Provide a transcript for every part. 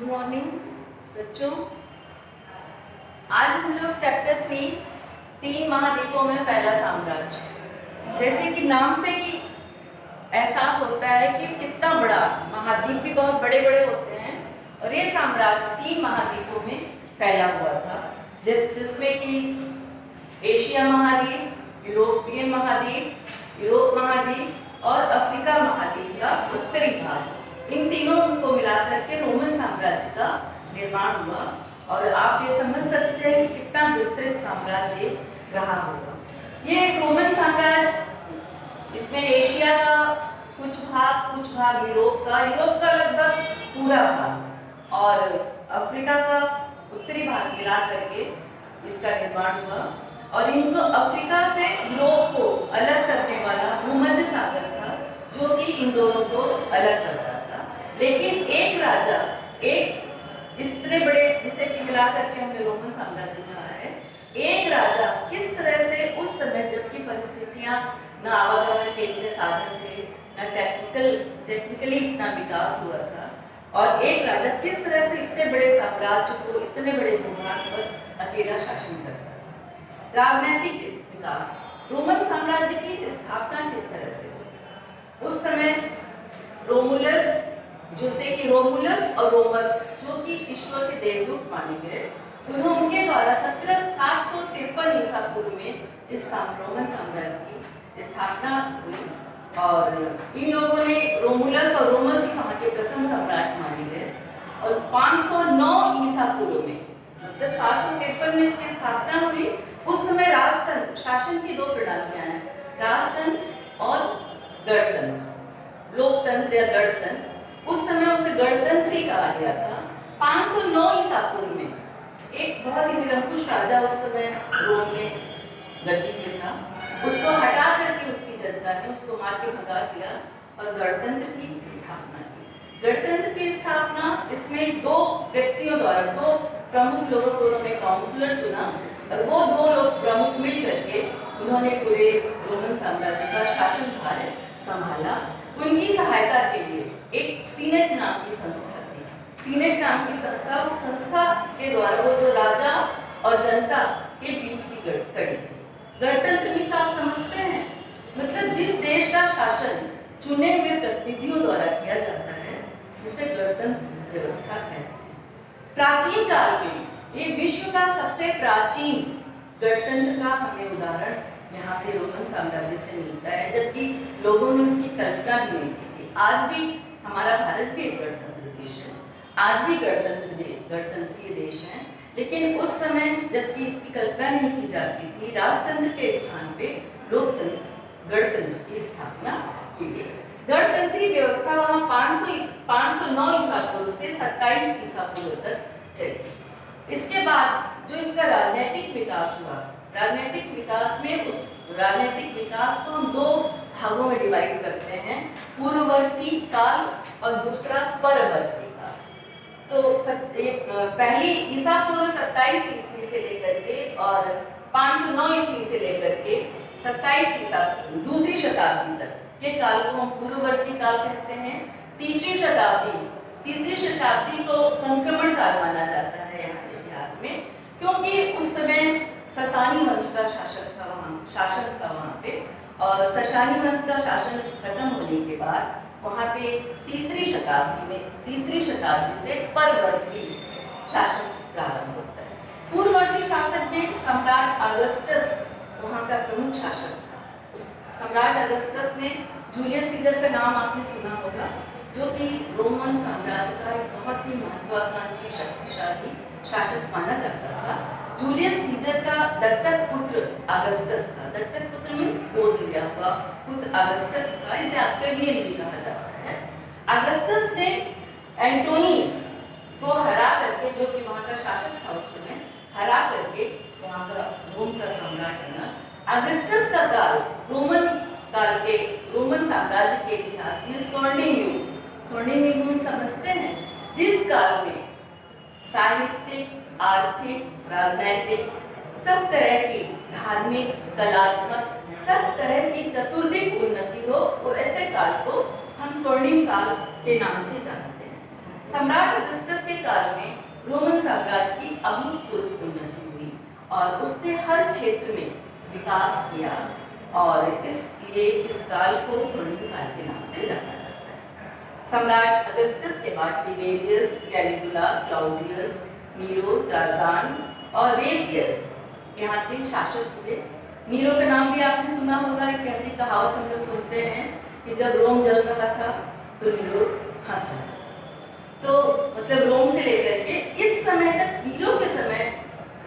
Morning बच्चों। आज हम लोग चैप्टर 3 तीन महाद्वीपों में फैला साम्राज्य। जैसे कि नाम से ही एहसास होता है कि कितना बड़ा, महाद्वीप भी बहुत बड़े बड़े होते हैं और ये साम्राज्य 3 महाद्वीपों में फैला हुआ था, जिसमें कि एशिया महाद्वीप, यूरोपियन महाद्वीप, यूरोप महाद्वीप और अफ्रीका महाद्वीप का उत्तरी भाग, इन तीनों को मिलाकर के रोमन साम्राज्य का निर्माण हुआ। और आप ये समझ सकते हैं कि कितना विस्तृत साम्राज्य रहा होगा। ये रोमन साम्राज्य, इसमें एशिया का कुछ भाग यूरोप का लगभग पूरा भाग और अफ्रीका का उत्तरी भाग मिला करके इसका निर्माण हुआ। और इनको अफ्रीका से यूरोप को अलग करने वाला भूमध्य सागर था, जो कि इन दोनों को अलग करता था। लेकिन एक राजा, एक इतने बड़े, जिसे कि मिलाकर के हमने रोमन साम्राज्य कहा है, एक राजा किस तरह से उस समय, जबकि परिस्थितियां न आवागमन के इतने साधन थे, न टेक्निकली इतना विकास हुआ था, और एक राजा किस तरह से इतने बड़े साम्राज्य को, इतने बड़े भूभाग पर अकेला शासन करता था। राजनीतिक विकास, रोमन साम्राज्य की स्थापना किस तरह से हुई? उस समय रोमुलस, रोमुलस और रोमस, जो कि ईश्वर के देवदूत माने गए, उनके द्वारा 753 ईसा पूर्व में इस रोमन साम्राज्य की स्थापना हुई। और इन लोगों ने, रोमुलस और रोमस ही वहाँ के प्रथम सम्राट माने गए। और 509 ईसा पूर्व में, मतलब 753 में इसकी स्थापना हुई। उस समय राजतंत्र, शासन की 2 प्रणालियां हैं, राजतंत्र और गणतंत्र, लोकतंत्र या गणतंत्र। उस समय उसे गणतंत्र ही कहा गया था। 509 ईसा पूर्व में एक बहुत ही निरंकुश राजा उस समय रोम में गद्दी पे था, उसको हटा करके उसकी जनता ने उसको मार के भगा दिया और गणतंत्र की स्थापना की। गणतंत्र की स्थापना, इसमें 2 व्यक्तियों द्वारा, 2 प्रमुख लोगों को उन्होंने काउंसलर चुना और वो 2 लोग प्रमुख मिल करके उन्होंने पूरे रोमन साम्राज्य का शासन भार संभाला। उनकी सहायता के लिए एक सीनेट नाम की संस्था थी। सीनेट नाम की संस्था, उस संस्था के द्वारा वो जो राजा और जनता के बीच की कड़ी थी। गणतंत्र भी आप समझते हैं, मतलब जिस देश का शासन चुने हुए प्रतिनिधियों द्वारा किया जाता है, उसे गणतंत्र व्यवस्था कहते हैं। प्राचीन काल में ये विश्व का सबसे प्राचीन गणतंत्र का हमें उदाहरण यहाँ से रोमन साम्राज्य से मिलता है, जबकि लोगों ने उसकी कल्पना भी नहीं की थी। आज भी हमारा भारत भी एक गणतंत्र देश है, आज भी गणतंत्रीय देश है, लेकिन उस समय जबकि इसकी कल्पना नहीं की जाती थी, राजतंत्र के स्थान पे लोकतंत्र, गणतंत्र की स्थापना की गई। गणतंत्रीय व्यवस्था वहाँ 509 ईसा पूर्व से 27 ईसा पूर्व तक चली। इसके बाद जो इसका राजनीतिक विकास हुआ, राजनीतिक विकास में, उस राजनीतिक विकास को हम 2 भागों में डिवाइड करते हैं, पूर्ववर्ती काल और दूसरा परवर्ती काल। तो पहली ईसा पूर्व 27 ईस्वी से लेकर के और 509 ईस्वी से लेकर के 27 ईसा दूसरी शताब्दी तक के काल को हम पूर्ववर्ती काल कहते हैं। तीसरी शताब्दी को संक्रमण काल माना जाता है यहाँ के इतिहास में, क्योंकि उस समय ससानी वंश का शासन था वहाँ पे, और ससानी वंश का शासन खत्म होने के बाद वहाँ पे तीसरी शताब्दी से परवर्ती शासन प्रारंभ होता है। पूर्ववर्ती शासन में सम्राट अगस्टस वहाँ का प्रमुख शासक था। उस सम्राट अगस्टस ने, जूलियस सीजर का नाम आपने सुना होगा, जो कि रोमन साम्राज्य का एक बहुत ही महत्वाकांक्षी शक्तिशाली शासक माना जाता था। जूलियस सीजर का दत्तक पुत्र अगस्टस था। दत्तक पुत्र मीन्स गोद लिया हुआ पुत्र अगस्टस था, इसे ऑक्टेवियन भी कहा जाता है। अगस्टस ने एंटोनी को हरा करके, जो कि वहाँ का शासक था उस समय, हरा करके वहाँ का रोम का सम्राट बना। अगस्टस का काल रोमन साम्राज्य के इतिहास में स्वर्णिम युग समझते हैं, जिस काल में साहित्यिक, आर्थिक, राजनैतिक, सब तरह की धार्मिक, कलात्मक, सब तरह की चतुर्दिक उन्नति हो, वो ऐसे काल को हम स्वर्णिम काल के नाम से जानते हैं। सम्राट अगस्टस के काल में रोमन साम्राज्य की अभूतपूर्व उन्नति हुई और उसने हर क्षेत्र में विकास किया और इसलिए इस काल को स्वर्णिम काल के नाम से जाना जाता है। सम्राट अगस्टस के बाद टिबेरियस, कैलिगुला, क्लाउडियस, नीरो, ट्राजान और रेसियस यहाँ के शासक हुए। नीरो का नाम भी आपने सुना होगा, एक ऐसी कहावत हम लोग सुनते हैं कि जब रोम जल रहा था तो नीरो हंस रहा। तो मतलब रोम से लेकर के इस समय तक, नीरो के समय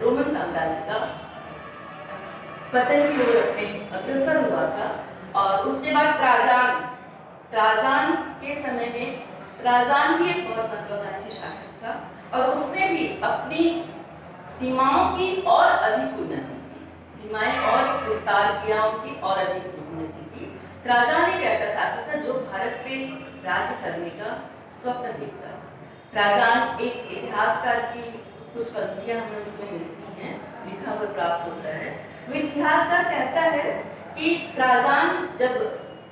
रोमन साम्राज्य का पतन की ओर अपने अग्रसर हुआ था। और उसके बाद ट्राजान के समय में, ट्राजान भी एक बहुत महत्वाकांक्षी शासक था और उसने भी अपनी सीमाओं की और अधिक उन्नति की, सीमाएं और विस्तार किया उनकी और अधिक उन्नति की। ट्राजान एक ऐसा शासक था जो भारत पे राज्य करने का स्वप्न देखता था। ट्राजान एक इतिहासकार की कुछ पंक्तियां हमें उसमें मिलती हैं, लिखा हुआ प्राप्त होता है। वो इतिहासकार कहता है कि ट्राजान जब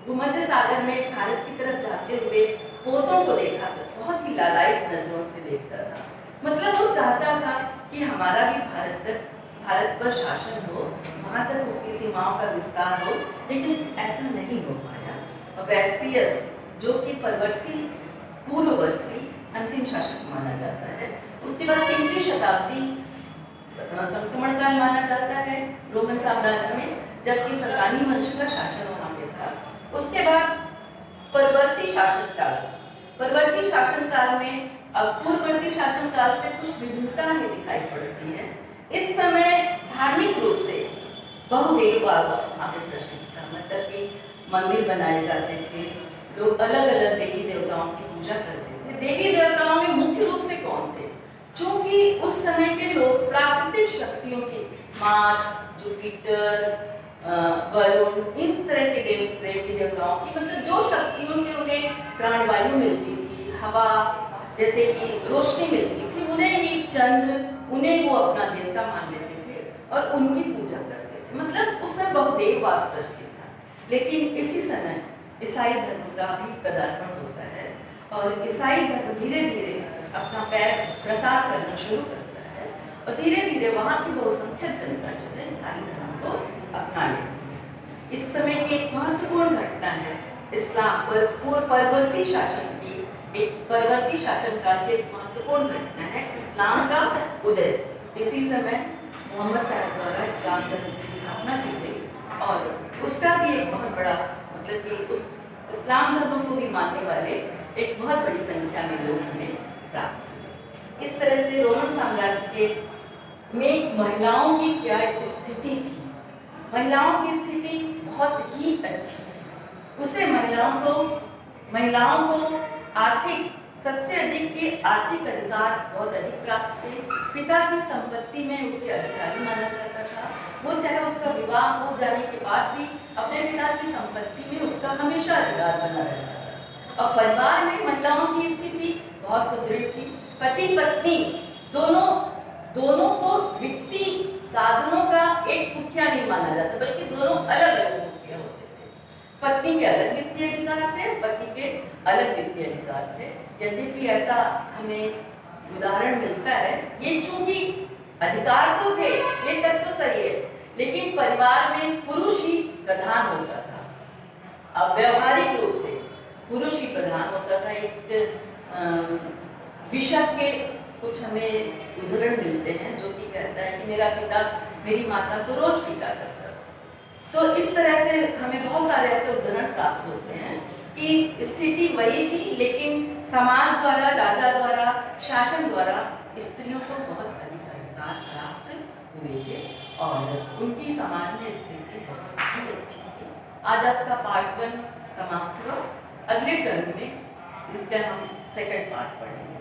भूमध्य सागर में भारत की तरफ जाते हुए पोतों को देखा तो बहुत ही लालायित नजरों से देखता था। मतलब वो चाहता था कि हमारा भी भारत पर शासन हो, वहाँ तक उसकी सीमाओं का विस्तार हो, लेकिन ऐसा नहीं हो पाया। वेस्पियस जो कि पूर्ववर्ती अंतिम शासक माना जाता है, उसके बाद 3री शताब्दी संक्रमण काल माना जाता है रोमन साम्राज्य में, जबकि ससानी वंश का शासन वहाँ पे था। उसके बाद परवर्ती शासन काल में अब पूर्ववर्ती शासन काल से कुछ विभिन्नता हमें दिखाई पड़ती है। इस समय धार्मिक रूप से बहुदेववाद वहाँ पे प्रचलित था, मतलब कि मंदिर बनाए जाते थे, लोग अलग अलग देवी देवताओं की पूजा करते थे। देवी देवताओं में मुख्य रूप से कौन थे? चूंकि उस समय के लोग प्राकृतिक शक्तियों के, मार्स, जुपिटर, वरुण, इस तरह के देवी देवताओं की, मतलब जो शक्तियों से उन्हें प्राणवायु मिलती थी, हवा जैसे कि रोशनी मिलती थी, उन्हें ही चंद्र, उन्हें वो अपना देवता मान लेते थे और उनकी पूजा करते थे। मतलब उस समय बहुदेववाद प्रचलित था। लेकिन इसी समय ईसाई धर्म का भी पदार्पण होता है और ईसाई धर्म धीरे धीरे अपना पैर प्रसार करना शुरू करता है और धीरे धीरे वहाँ की बहुसंख्यक जनता जो है ईसाई धर्म को अपना लेती है। इस समय की एक महत्वपूर्ण घटना है इस्लाम पर परवर्ती शासन की, एक परवर्ती शासन काल की एक महत्वपूर्ण घटना है इस्लाम का उदय। इसी समय मोहम्मद साहब द्वारा इस्लाम धर्म की स्थापना की गई और उसका भी एक बहुत बड़ा, मतलब कि उस इस्लाम धर्म को भी मानने वाले एक बहुत बड़ी संख्या में लोग हमें प्राप्त हुए। इस तरह से रोमन साम्राज्य के में महिलाओं की क्या स्थिति थी? महिलाओं की स्थिति बहुत ही अच्छी थी। उसे महिलाओं को आर्थिक, सबसे अधिक के आर्थिक अधिकार बहुत अधिक प्राप्त थे। पिता की संपत्ति में उसे अधिकारी माना जाता था। वो चाहे उसका विवाह हो जाने के बाद भी अपने पिता की संपत्ति में उसका हमेशा अधिकार बना रहता था। और परिवार में महिलाओं की स्थिति बहुत सुदृढ़ थी। पति पत्नी दोनों को वित्तीय साधनों का एक मुखिया नहीं माना जाता, बल्कि दोनों अलग अलग मुखिया होते थे। पत्नी के अलग वित्तीय अधिकार थे, पति के अलग वित्तीय अधिकार थे। यद्यपि ऐसा हमें उदाहरण मिलता है, ये चूंकि अधिकार तो थे, ये तब तो सही है, लेकिन परिवार में पुरुष ही प्रधान होता था। अब व्यवहारिक रूप से पुरुष ही प्रधान होता था। एक विशक के कुछ हमें उदाहरण मिलते हैं जो कि कहता है कि मेरा पिता मेरी माता को रोज पीटा करता था। तो इस तरह से हमें बहुत सारे ऐसे उदाहरण प्राप्त होते हैं कि स्थिति वही थी, लेकिन समाज द्वारा, राजा द्वारा, शासन द्वारा स्त्रियों को बहुत अधिक अधिकार प्राप्त हुए थे और उनकी समाज में स्थिति बहुत ही अच्छी थी। आज आपका पार्ट 1 समाप्त हुआ। अगले टर्म में इसका हम सेकंड पार्ट पढ़ेंगे।